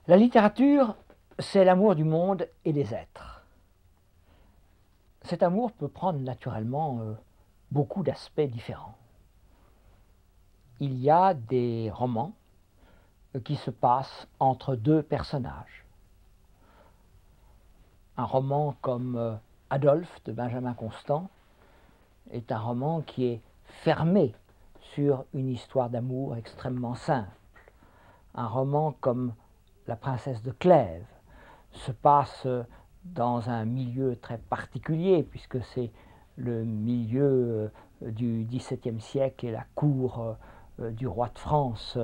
La littérature, c'est l'amour du monde et des êtres. Cet amour peut prendre naturellement beaucoup d'aspects différents. Il y a des romans qui se passent entre deux personnages. Un roman comme Adolphe de Benjamin Constant est un roman qui est fermé sur une histoire d'amour extrêmement simple. Un roman comme La princesse de Clèves se passe dans un milieu très particulier, puisque c'est le milieu du XVIIe siècle et la cour du roi de France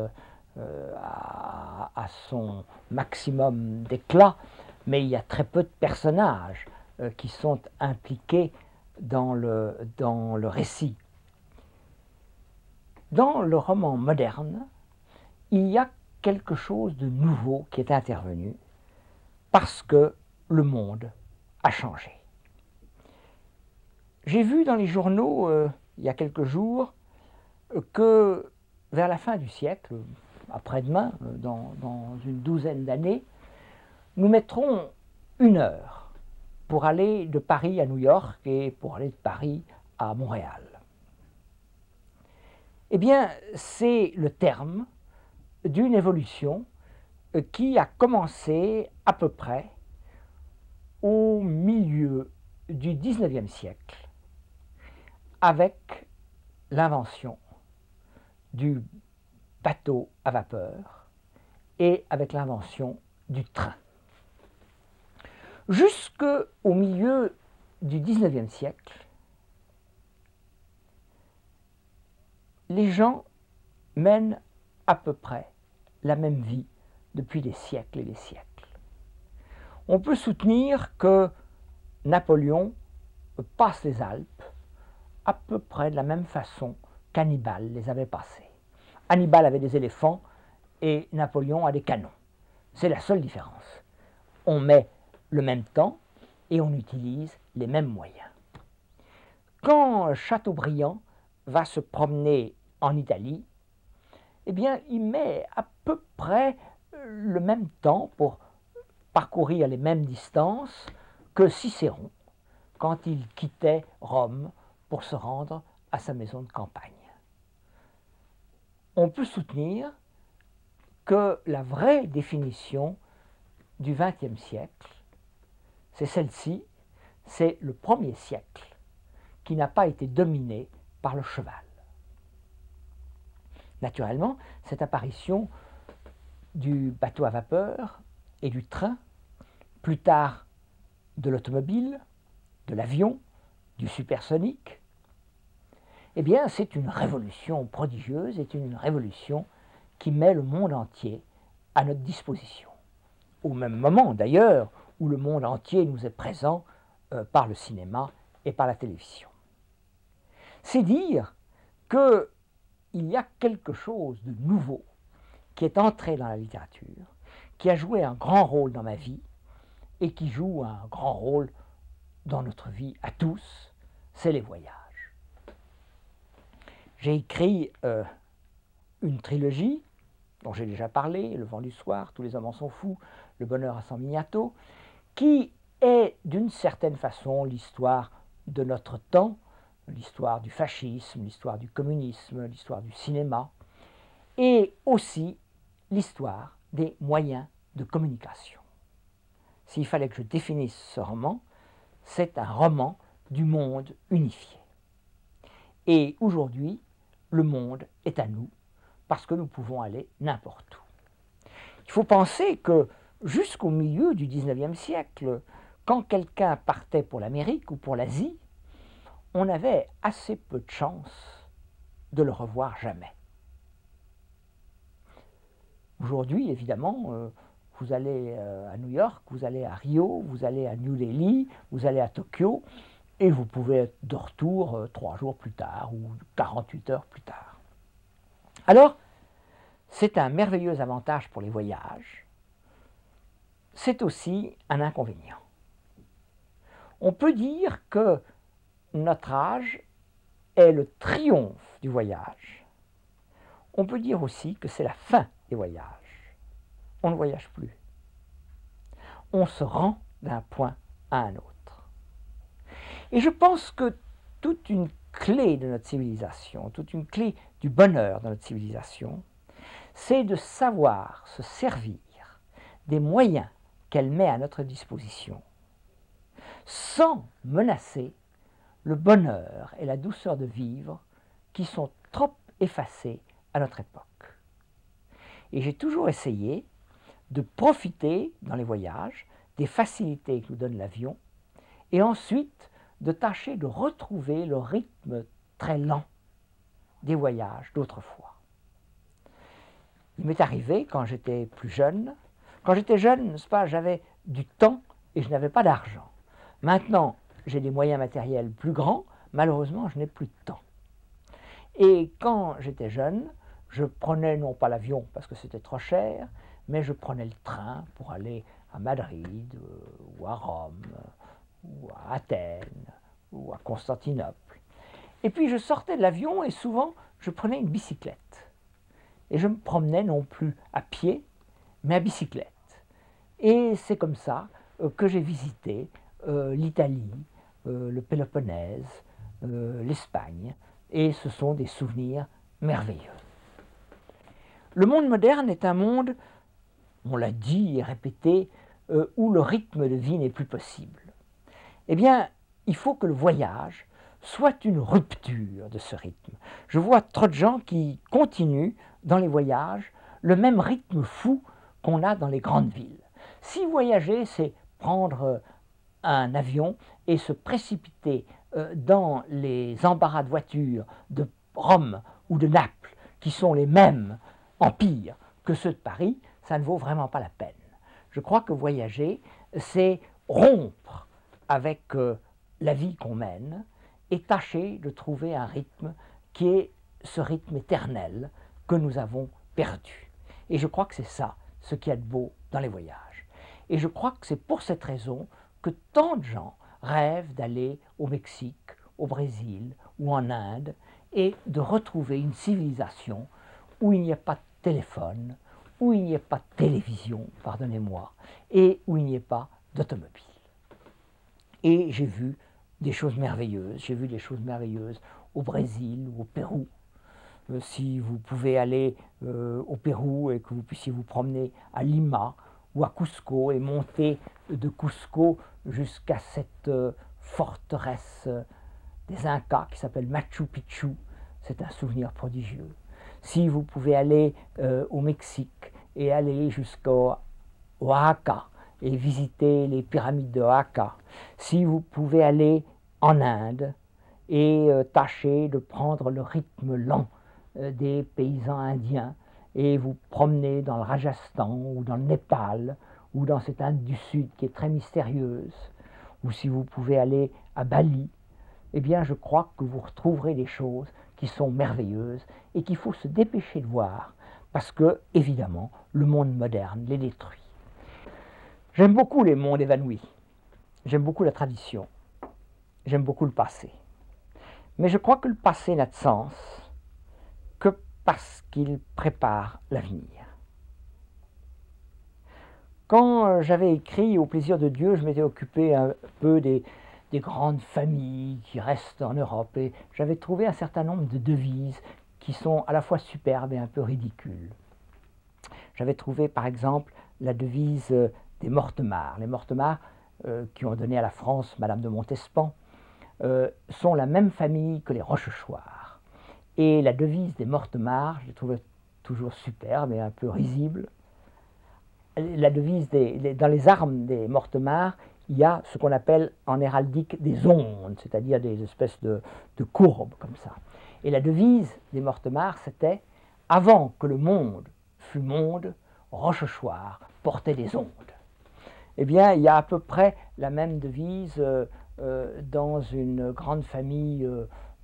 à son maximum d'éclat, mais il y a très peu de personnages qui sont impliqués dans le récit. Dans le roman moderne, il y a quelque chose de nouveau qui est intervenu parce que le monde a changé. J'ai vu dans les journaux il y a quelques jours que vers la fin du siècle, après-demain, dans une douzaine d'années, nous mettrons 1 heure pour aller de Paris à New York et pour aller de Paris à Montréal. Eh bien, c'est le terme d'une évolution qui a commencé à peu près au milieu du XIXe siècle avec l'invention du bateau à vapeur et avec l'invention du train. Jusqu'au milieu du XIXe siècle, les gens mènent à peu près la même vie depuis des siècles et des siècles. On peut soutenir que Napoléon passe les Alpes à peu près de la même façon qu'Hannibal les avait passés. Hannibal avait des éléphants et Napoléon a des canons. C'est la seule différence. On met le même temps et on utilise les mêmes moyens. Quand Chateaubriand va se promener en Italie, eh bien, il met à peu près le même temps pour parcourir les mêmes distances que Cicéron quand il quittait Rome pour se rendre à sa maison de campagne. On peut soutenir que la vraie définition du XXe siècle, c'est celle-ci, c'est le 1er siècle qui n'a pas été dominé par le cheval. Naturellement, cette apparition du bateau à vapeur et du train, plus tard de l'automobile, de l'avion, du supersonique, eh bien c'est une révolution prodigieuse, c'est une révolution qui met le monde entier à notre disposition. Au même moment d'ailleurs où le monde entier nous est présent par le cinéma et par la télévision. C'est dire qu'il y a quelque chose de nouveau qui est entré dans la littérature, qui a joué un grand rôle dans ma vie et qui joue un grand rôle dans notre vie à tous, c'est les voyages. J'ai écrit une trilogie dont j'ai déjà parlé, Le vent du soir, Tous les hommes en sont fous, Le bonheur à San Miniato, qui est d'une certaine façon l'histoire de notre temps, l'histoire du fascisme, l'histoire du communisme, l'histoire du cinéma, et aussi l'histoire des moyens de communication. S'il fallait que je définisse ce roman, c'est un roman du monde unifié. Et aujourd'hui, le monde est à nous, parce que nous pouvons aller n'importe où. Il faut penser que jusqu'au milieu du XIXe siècle, quand quelqu'un partait pour l'Amérique ou pour l'Asie, on avait assez peu de chances de le revoir jamais. Aujourd'hui, évidemment, vous allez à New York, vous allez à Rio, vous allez à New Delhi, vous allez à Tokyo, et vous pouvez être de retour 3 jours plus tard ou 48 heures plus tard. Alors, c'est un merveilleux avantage pour les voyages. C'est aussi un inconvénient. On peut dire que notre âge est le triomphe du voyage. On peut dire aussi que c'est la fin des voyages. On ne voyage plus. on se rend d'un point à un autre. Et je pense que toute une clé de notre civilisation, toute une clé du bonheur de notre civilisation, c'est de savoir se servir des moyens qu'elle met à notre disposition, sans menacer le bonheur et la douceur de vivre qui sont trop effacés à notre époque. Et j'ai toujours essayé de profiter dans les voyages des facilités que nous donne l'avion et ensuite de tâcher de retrouver le rythme très lent des voyages d'autrefois. Il m'est arrivé quand j'étais plus jeune, n'est-ce pas, j'avais du temps et je n'avais pas d'argent. Maintenant, j'ai des moyens matériels plus grands, malheureusement, je n'ai plus de temps. Et quand j'étais jeune, je prenais non pas l'avion parce que c'était trop cher, mais je prenais le train pour aller à Madrid, ou à Rome, ou à Athènes, ou à Constantinople. Et puis je sortais de l'avion et souvent je prenais une bicyclette. Et je me promenais non plus à pied, mais à bicyclette. Et c'est comme ça que j'ai visité l'Italie, le Péloponnèse, l'Espagne, et ce sont des souvenirs merveilleux. Le monde moderne est un monde, on l'a dit et répété, où le rythme de vie n'est plus possible. Eh bien, il faut que le voyage soit une rupture de ce rythme. Je vois trop de gens qui continuent dans les voyages le même rythme fou qu'on a dans les grandes villes. Si voyager, c'est prendre un avion et se précipiter dans les embarras de voitures de Rome ou de Naples, qui sont les mêmes en pire que ceux de Paris, ça ne vaut vraiment pas la peine. Je crois que voyager, c'est rompre avec la vie qu'on mène et tâcher de trouver un rythme qui est ce rythme éternel que nous avons perdu. Et je crois que c'est ça, ce qu'il y a de beau dans les voyages. Et je crois que c'est pour cette raison que tant de gens rêvent d'aller au Mexique, au Brésil ou en Inde et de retrouver une civilisation où il n'y a pas de téléphone, où il n'y a pas de télévision, pardonnez-moi, et où il n'y ait pas d'automobile. Et j'ai vu des choses merveilleuses. J'ai vu des choses merveilleuses au Brésil ou au Pérou. Si vous pouvez aller au Pérou et que vous puissiez vous promener à Lima ou à Cusco et monter de Cusco jusqu'à cette forteresse des Incas qui s'appelle Machu Picchu, c'est un souvenir prodigieux. Si vous pouvez aller au Mexique et aller jusqu'au Oaxaca et visiter les pyramides de Oaxaca, si vous pouvez aller en Inde et tâcher de prendre le rythme lent des paysans indiens et vous promener dans le Rajasthan ou dans le Népal ou dans cette Inde du Sud qui est très mystérieuse, ou si vous pouvez aller à Bali, eh bien je crois que vous retrouverez des choses qui sont merveilleuses et qu'il faut se dépêcher de voir parce que, évidemment, le monde moderne les détruit. J'aime beaucoup les mondes évanouis, j'aime beaucoup la tradition, j'aime beaucoup le passé. Mais je crois que le passé n'a de sens que parce qu'il prépare l'avenir. Quand j'avais écrit Au plaisir de Dieu, je m'étais occupé un peu des grandes familles qui restent en Europe et j'avais trouvé un certain nombre de devises qui sont à la fois superbes et un peu ridicules. J'avais trouvé par exemple la devise des Mortemart. Les Mortemart, qui ont donné à la France Madame de Montespan, sont la même famille que les Rochechouart. Et la devise des Mortemart, je l'ai trouvée toujours superbe et un peu risible. La devise dans les armes des Mortemart, il y a ce qu'on appelle en héraldique des ondes, c'est-à-dire des espèces de courbes comme ça. Et la devise des Mortemart, c'était « Avant que le monde fût monde, Rochechouart portait des ondes ». Eh bien, il y a à peu près la même devise dans une grande famille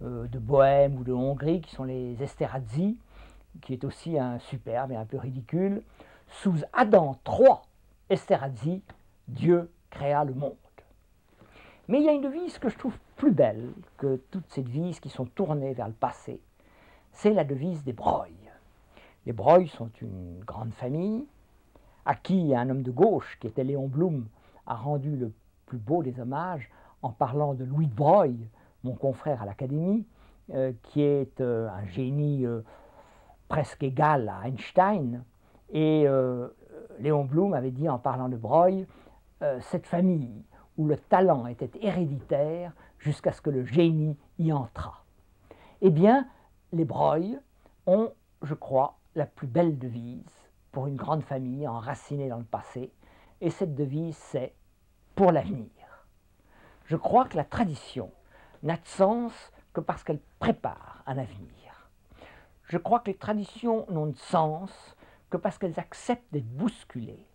de Bohême ou de Hongrie, qui sont les Esterházy, qui est aussi un superbe et un peu ridicule. Sous Adam III Esterházy, Dieu créa le monde. Mais il y a une devise que je trouve plus belle que toutes ces devises qui sont tournées vers le passé. C'est la devise des Broglie. Les Broglie sont une grande famille à qui un homme de gauche, qui était Léon Blum, a rendu le plus beau des hommages en parlant de Louis de Broglie, mon confrère à l'Académie, qui est un génie presque égal à Einstein. Et Léon Blum avait dit en parlant de Broglie, cette famille où le talent était héréditaire jusqu'à ce que le génie y entrât. Eh bien, les Broglie ont, je crois, la plus belle devise pour une grande famille enracinée dans le passé, et cette devise, c'est « pour l'avenir ». Je crois que la tradition n'a de sens que parce qu'elle prépare un avenir. Je crois que les traditions n'ont de sens que parce qu'elles acceptent d'être bousculées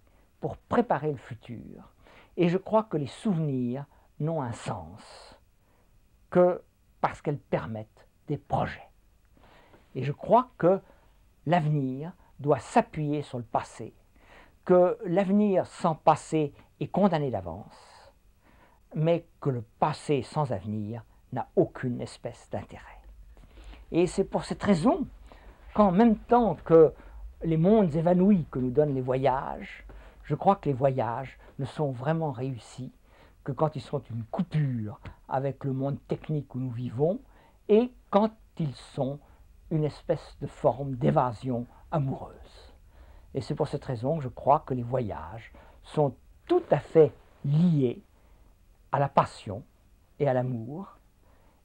pour préparer le futur. Et je crois que les souvenirs n'ont un sens que parce qu'elles permettent des projets. Et je crois que l'avenir doit s'appuyer sur le passé, que l'avenir sans passé est condamné d'avance, mais que le passé sans avenir n'a aucune espèce d'intérêt. Et c'est pour cette raison qu'en même temps que les mondes évanouis que nous donnent les voyages, je crois que les voyages ne sont vraiment réussis que quand ils sont une coupure avec le monde technique où nous vivons et quand ils sont une espèce de forme d'évasion amoureuse. Et c'est pour cette raison que je crois que les voyages sont tout à fait liés à la passion et à l'amour,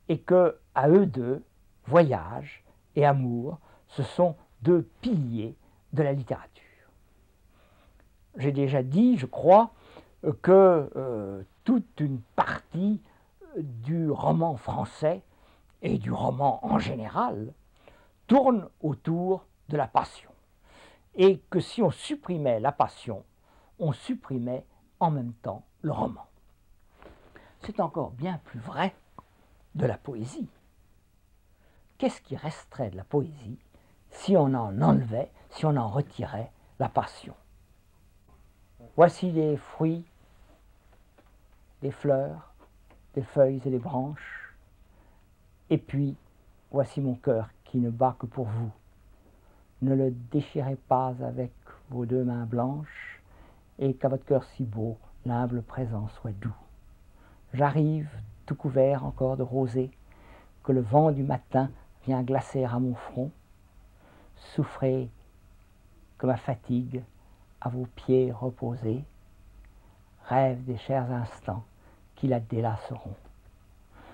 et que, à eux deux, voyage et amour, ce sont deux piliers de la littérature. J'ai déjà dit, je crois, que toute une partie du roman français et du roman en général tourne autour de la passion. Et que si on supprimait la passion, on supprimait en même temps le roman. C'est encore bien plus vrai de la poésie. Qu'est-ce qui resterait de la poésie si on en enlevait, si on en retirait la passion? Voici des fruits, des fleurs, des feuilles et des branches, et puis voici mon cœur qui ne bat que pour vous. Ne le déchirez pas avec vos deux mains blanches, et qu'à votre cœur si beau, l'humble présent soit doux. J'arrive, tout couvert encore de rosée, que le vent du matin vient glacer à mon front. Souffrez que ma fatigue à vos pieds reposés, rêve des chers instants qui la délaceront.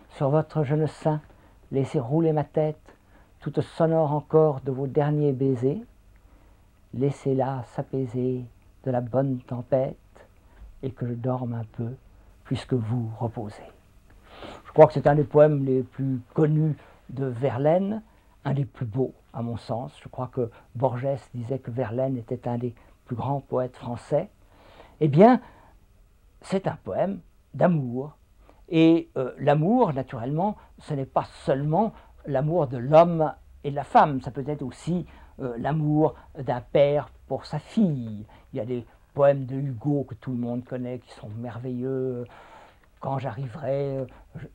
Sur votre genou sein, laissez rouler ma tête, toute sonore encore de vos derniers baisers. Laissez-la s'apaiser de la bonne tempête, et que je dorme un peu, puisque vous reposez. Je crois que c'est un des poèmes les plus connus de Verlaine, un des plus beaux à mon sens. Je crois que Borges disait que Verlaine était un des plus grands poètes français. Eh bien, c'est un poème d'amour. Et l'amour, naturellement, ce n'est pas seulement l'amour de l'homme et de la femme, ça peut être aussi l'amour d'un père pour sa fille. Il y a des poèmes de Hugo que tout le monde connaît, qui sont merveilleux. Quand j'arriverai,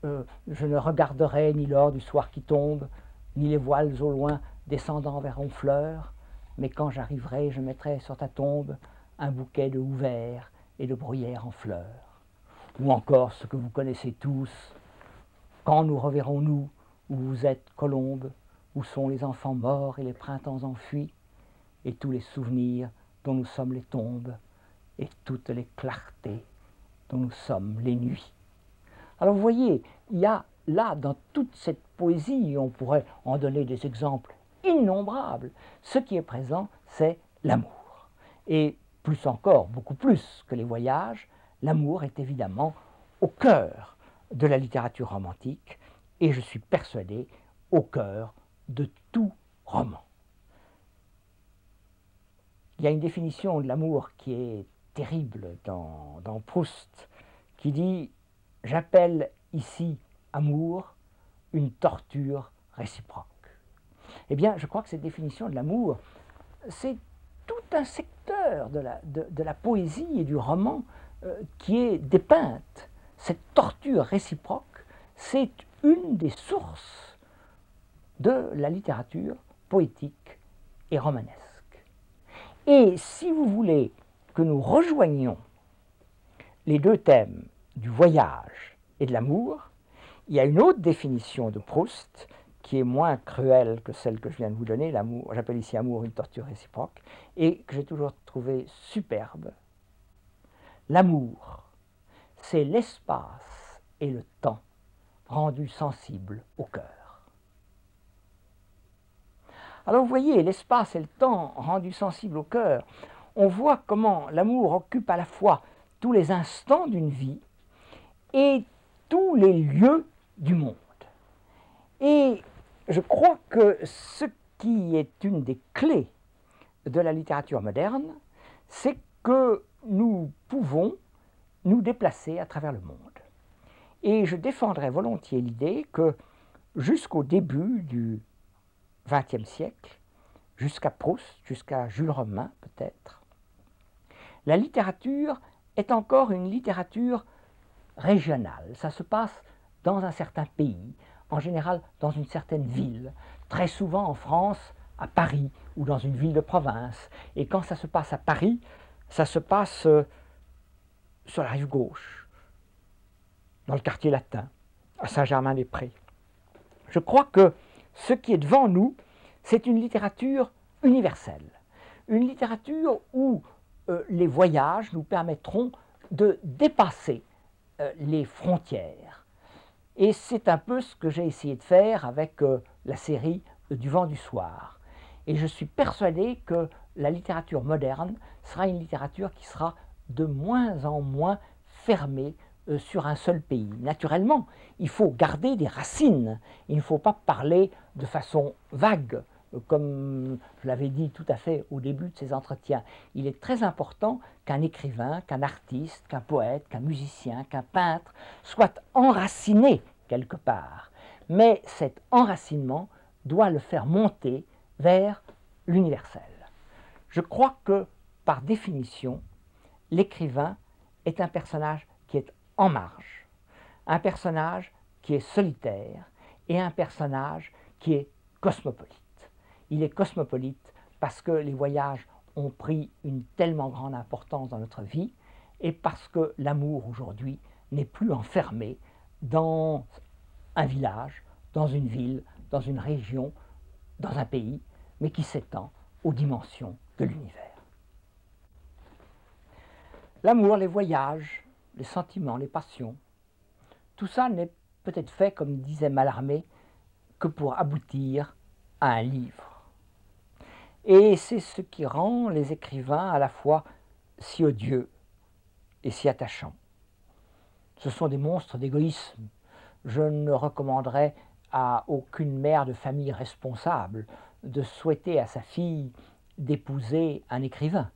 je ne regarderai ni l'or du soir qui tombe, ni les voiles au loin descendant vers Honfleur, mais quand j'arriverai, je mettrai sur ta tombe un bouquet de houverts et de bruyères en fleurs. Ou encore ce que vous connaissez tous, quand nous reverrons-nous, où vous êtes, colombe, où sont les enfants morts et les printemps enfuis, et tous les souvenirs dont nous sommes les tombes, et toutes les clartés dont nous sommes les nuits. Alors vous voyez, il y a là, dans toute cette poésie, on pourrait en donner des exemples innombrables, ce qui est présent, c'est l'amour. Et plus encore, beaucoup plus que les voyages, l'amour est évidemment au cœur de la littérature romantique, et je suis persuadé au cœur de tout roman. Il y a une définition de l'amour qui est terrible dans Proust, qui dit « J'appelle ici amour une torture réciproque ». Eh bien, je crois que cette définition de l'amour, c'est tout un secteur de la poésie et du roman qui est dépeinte. Cette torture réciproque, c'est une des sources de la littérature poétique et romanesque. Et si vous voulez que nous rejoignons les deux thèmes du voyage et de l'amour, il y a une autre définition de Proust qui est moins cruelle que celle que je viens de vous donner, l'amour, j'appelle ici amour une torture réciproque, et que j'ai toujours trouvé superbe. L'amour, c'est l'espace et le temps rendus sensibles au cœur. Alors vous voyez, l'espace et le temps rendus sensibles au cœur, on voit comment l'amour occupe à la fois tous les instants d'une vie et tous les lieux du monde. Et je crois que ce qui est une des clés de la littérature moderne, c'est que nous pouvons nous déplacer à travers le monde. Et je défendrai volontiers l'idée que jusqu'au début du XXe siècle, jusqu'à Proust, jusqu'à Jules Romain peut-être, la littérature est encore une littérature régionale. Ça se passe dans un certain pays, en général dans une certaine ville, très souvent en France, à Paris ou dans une ville de province. Et quand ça se passe à Paris, ça se passe sur la rive gauche, dans le quartier latin, à Saint-Germain-des-Prés. Je crois que ce qui est devant nous, c'est une littérature universelle, une littérature où les voyages nous permettront de dépasser les frontières. Et c'est un peu ce que j'ai essayé de faire avec la série Du vent du soir. Et je suis persuadé que la littérature moderne sera une littérature qui sera de moins en moins fermée sur un seul pays. Naturellement, il faut garder des racines, il ne faut pas parler de façon vague, comme je l'avais dit tout à fait au début de ces entretiens. Il est très important qu'un écrivain, qu'un artiste, qu'un poète, qu'un musicien, qu'un peintre soit enraciné quelque part. Mais cet enracinement doit le faire monter vers l'universel. Je crois que, par définition, l'écrivain est un personnage qui est en marge, un personnage qui est solitaire et un personnage qui est cosmopolite. Il est cosmopolite parce que les voyages ont pris une tellement grande importance dans notre vie et parce que l'amour aujourd'hui n'est plus enfermé dans un village, dans une ville, dans une région, dans un pays, mais qui s'étend aux dimensions de l'univers. L'amour, les voyages, les sentiments, les passions, tout ça n'est peut-être fait, comme disait Mallarmé, que pour aboutir à un livre. Et c'est ce qui rend les écrivains à la fois si odieux et si attachants. Ce sont des monstres d'égoïsme. Je ne recommanderais à aucune mère de famille responsable de souhaiter à sa fille d'épouser un écrivain.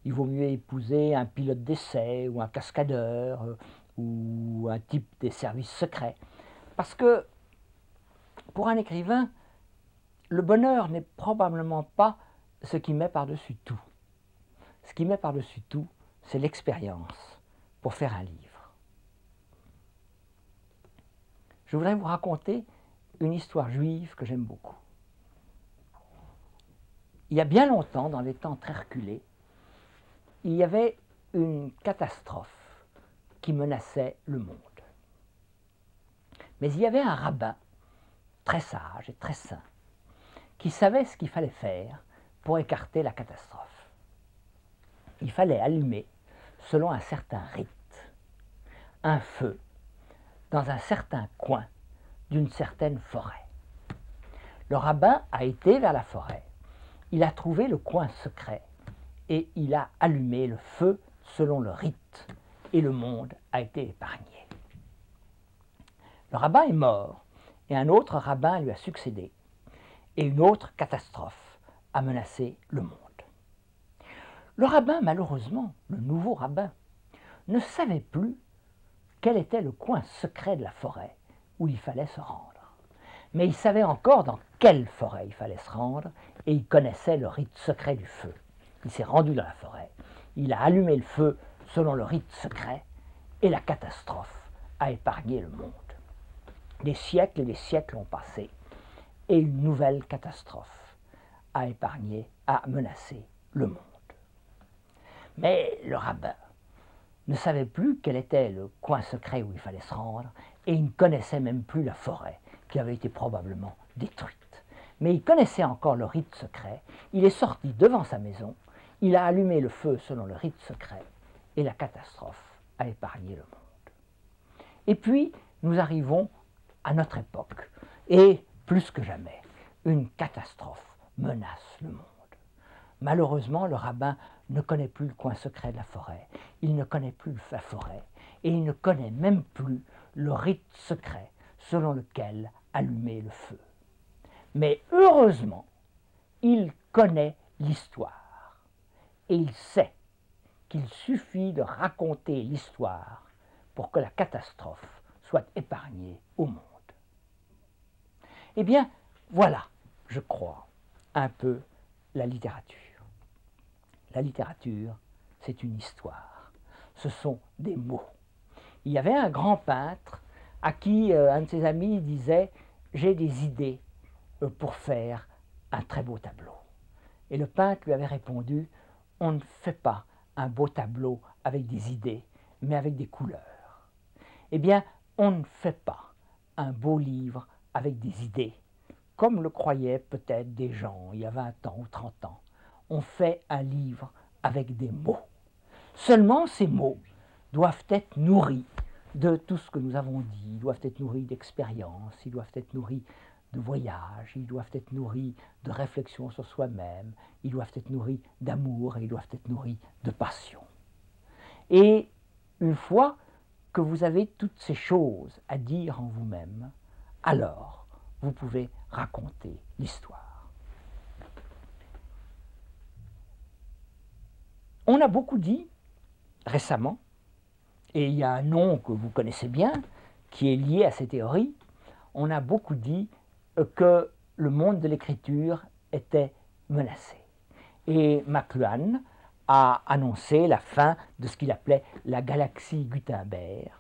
Il vaut mieux épouser un pilote d'essai ou un cascadeur ou un type des services secrets. Parce que pour un écrivain, le bonheur n'est probablement pas ce qui met par-dessus tout. Ce qui met par-dessus tout, c'est l'expérience pour faire un livre. Je voudrais vous raconter une histoire juive que j'aime beaucoup. Il y a bien longtemps, dans les temps très reculés, il y avait une catastrophe qui menaçait le monde. Mais il y avait un rabbin très sage et très saint qui savait ce qu'il fallait faire pour écarter la catastrophe. Il fallait allumer, selon un certain rite, un feu dans un certain coin d'une certaine forêt. Le rabbin a été vers la forêt, il a trouvé le coin secret et il a allumé le feu selon le rite et le monde a été épargné. Le rabbin est mort et un autre rabbin lui a succédé et une autre catastrophe a menacé le monde. Le rabbin, malheureusement, le nouveau rabbin, ne savait plus quel était le coin secret de la forêt où il fallait se rendre. Mais il savait encore dans quelle forêt il fallait se rendre et il connaissait le rite secret du feu. Il s'est rendu dans la forêt, il a allumé le feu selon le rite secret et la catastrophe a épargné le monde. Des siècles et des siècles ont passé et une nouvelle catastrophe a menacé le monde. Mais le rabbin ne savait plus quel était le coin secret où il fallait se rendre, et il ne connaissait même plus la forêt, qui avait été probablement détruite. Mais il connaissait encore le rite secret, il est sorti devant sa maison, il a allumé le feu selon le rite secret, et la catastrophe a épargné le monde. Et puis, nous arrivons à notre époque, et plus que jamais, une catastrophe menace le monde. Malheureusement, le rabbin ne connaît plus le coin secret de la forêt, il ne connaît plus la forêt, et il ne connaît même plus le rite secret selon lequel allumer le feu. Mais heureusement, il connaît l'histoire, et il sait qu'il suffit de raconter l'histoire pour que la catastrophe soit épargnée au monde. Eh bien, voilà, je crois, un peu la littérature. La littérature, c'est une histoire. Ce sont des mots. Il y avait un grand peintre à qui un de ses amis disait « J'ai des idées pour faire un très beau tableau ». Et le peintre lui avait répondu « On ne fait pas un beau tableau avec des idées, mais avec des couleurs. » Eh bien, on ne fait pas un beau livre avec des idées, comme le croyaient peut-être des gens il y a 20 ans ou 30 ans. On fait un livre avec des mots. Seulement ces mots doivent être nourris de tout ce que nous avons dit, ils doivent être nourris d'expérience, ils doivent être nourris de voyages, ils doivent être nourris de réflexion sur soi-même, ils doivent être nourris d'amour et ils doivent être nourris de passion. Et une fois que vous avez toutes ces choses à dire en vous-même, alors vous pouvez raconter l'histoire. On a beaucoup dit récemment, et il y a un nom que vous connaissez bien, qui est lié à ces théories, on a beaucoup dit que le monde de l'écriture était menacé. Et McLuhan a annoncé la fin de ce qu'il appelait la galaxie Gutenberg,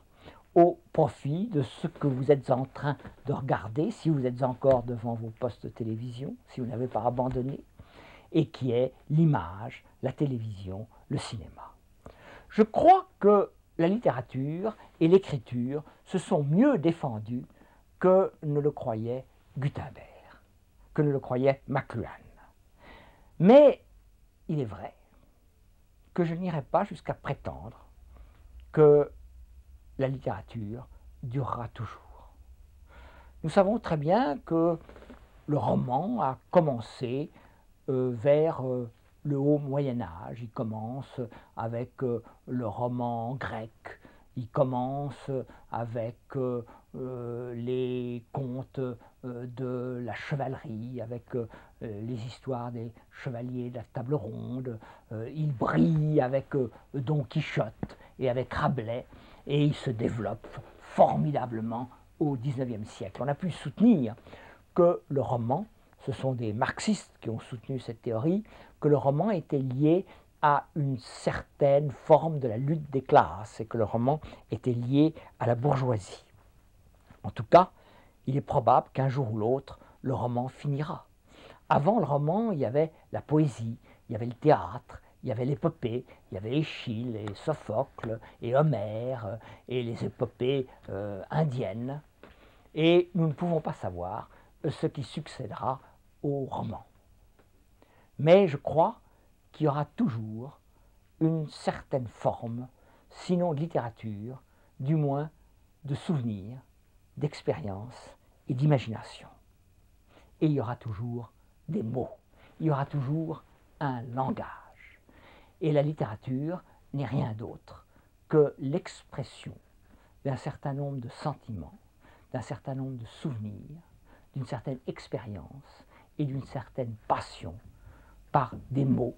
au profit de ce que vous êtes en train de regarder, si vous êtes encore devant vos postes de télévision, si vous n'avez pas abandonné, et qui est l'image, la télévision, le cinéma. Je crois que la littérature et l'écriture se sont mieux défendues que ne le croyait Gutenberg, que ne le croyait McLuhan. Mais il est vrai que je n'irai pas jusqu'à prétendre que la littérature durera toujours. Nous savons très bien que le roman a commencé vers le haut Moyen-Âge. Il commence avec le roman grec, il commence avec les contes de la chevalerie, avec les histoires des chevaliers de la table ronde, il brille avec Don Quichotte et avec Rabelais, et il se développe formidablement au XIXe siècle. On a pu soutenir que le roman, ce sont des marxistes qui ont soutenu cette théorie, que le roman était lié à une certaine forme de la lutte des classes et que le roman était lié à la bourgeoisie. En tout cas, il est probable qu'un jour ou l'autre, le roman finira. Avant le roman, il y avait la poésie, il y avait le théâtre, il y avait l'épopée, il y avait Échille et Sophocle et Homère et les épopées indiennes. Et nous ne pouvons pas savoir ce qui succédera au roman. Mais je crois qu'il y aura toujours une certaine forme, sinon de littérature, du moins de souvenirs, d'expérience et d'imagination. Et il y aura toujours des mots, il y aura toujours un langage. Et la littérature n'est rien d'autre que l'expression d'un certain nombre de sentiments, d'un certain nombre de souvenirs, d'une certaine expérience et d'une certaine passion par des mots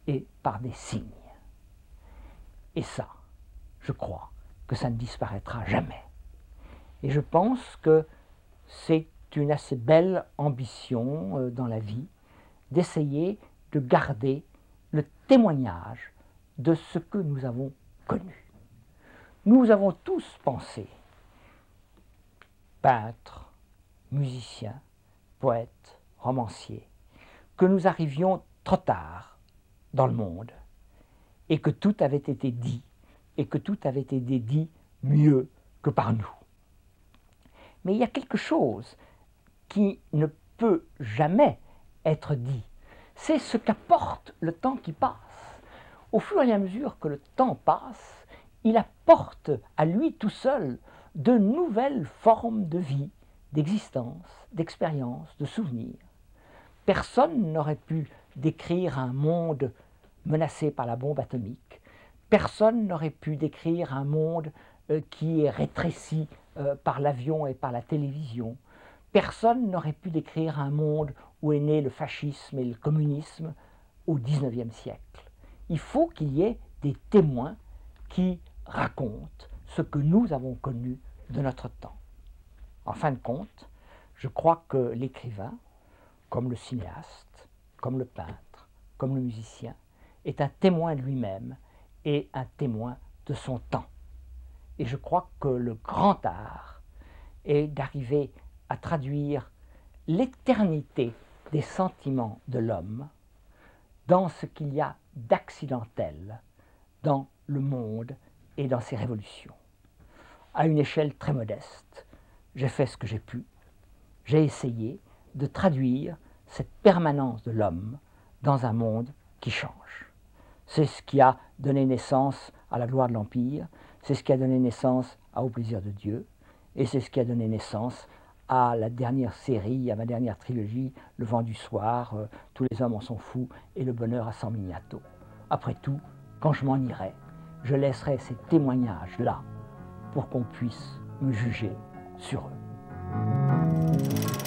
et par des signes. Et ça, je crois que ça ne disparaîtra jamais. Et je pense que c'est une assez belle ambition dans la vie d'essayer de garder le témoignage de ce que nous avons connu. Nous avons tous pensé, peintres, musiciens, poètes, romanciers, que nous arrivions trop tard dans le monde et que tout avait été dit, et que tout avait été dit mieux que par nous. Mais il y a quelque chose qui ne peut jamais être dit. C'est ce qu'apporte le temps qui passe. Au fur et à mesure que le temps passe, il apporte à lui tout seul de nouvelles formes de vie, d'existence, d'expérience, de souvenirs. Personne n'aurait pu décrire un monde menacé par la bombe atomique. Personne n'aurait pu décrire un monde qui est rétréci par l'avion et par la télévision. Personne n'aurait pu décrire un monde où est né le fascisme et le communisme au XIXe siècle. Il faut qu'il y ait des témoins qui racontent ce que nous avons connu de notre temps. En fin de compte, je crois que l'écrivain, comme le cinéaste, comme le peintre, comme le musicien, est un témoin de lui-même et un témoin de son temps. Et je crois que le grand art est d'arriver à traduire l'éternité des sentiments de l'homme dans ce qu'il y a d'accidentel dans le monde et dans ses révolutions. À une échelle très modeste, j'ai fait ce que j'ai pu. J'ai essayé de traduire cette permanence de l'homme dans un monde qui change. C'est ce qui a donné naissance à la gloire de l'Empire, c'est ce qui a donné naissance Au plaisir de Dieu, et c'est ce qui a donné naissance à la dernière série, à ma dernière trilogie, Le vent du soir, Tous les hommes en sont fous et Le bonheur à San Miniato. Après tout, quand je m'en irai, je laisserai ces témoignages-là pour qu'on puisse me juger sur eux.